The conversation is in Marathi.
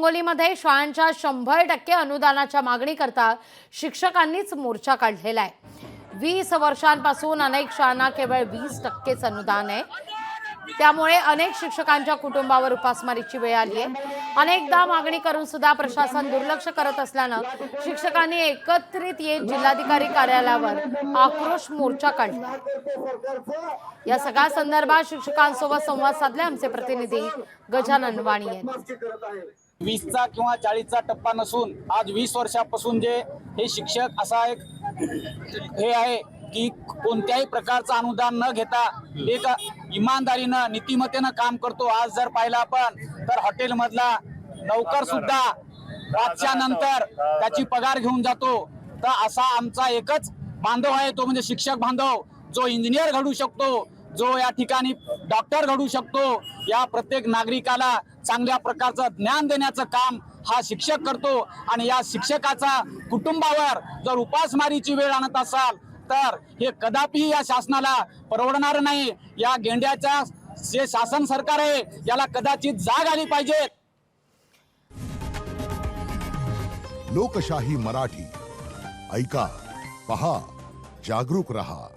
हिंगोलीमध्ये शाळांच्या 100% अनुदानाच्या मागणीकरता शिक्षकांनीच मोर्चा काढलेला आहे। 20 वर्षांपासून अनेक शाळांना केवळ 20%च अनुदान आहे। त्यामुळे अनेक शिक्षकांच्या कुटुंबावर उपासमारीची वेळ आली आहे। अनेकदा मागणी करून सुद्धा प्रशासन दुर्लक्ष करत असल्याने शिक्षकांनी एकत्रित येत जिल्हाधिकारी कार्यालयावर आक्रोश मोर्चा काढला। या सगळ्या संदर्भात शिक्षकांसोबत संवाद साधले आमचे प्रतिनिधी गजानन वाणी यांनी। 20चा किंवा 40चा टप्पा नसून आज 20 वर्षापासून जे हे शिक्षक असा एक हे आहे की कोणत्याही प्रकारचं अनुदान न घेता एक इमानदारीनं नीतिमत्तेनं काम करतो। आज जर पाहिलं आपण तर हॉटेल मधला नौकर सुद्धा रातच्या नंतर त्याची पगार घेऊन जातो। तर असा आमचा एकच बांधव आहे, तो म्हणजे शिक्षक बांधव, जो इंजिनियर घडू शकतो, जो या ठिकाणी डॉक्टर घडू शकतो। या प्रत्येक नागरिकाला चांगल्या प्रकारचं ज्ञान देण्याचं काम हा शिक्षक करतो। आणि या शिक्षकाचा कुटुंबावर जर उपासमारीची वेळ आणत असाल तर हे कदापि या शासनाला परवडणार नाही। या गेंड्याच्या जे शासन सरकार आहे याला कदाचित जाग आली पाहिजे। लोकशाही मराठी ऐका, पहा, जागरूक रहा।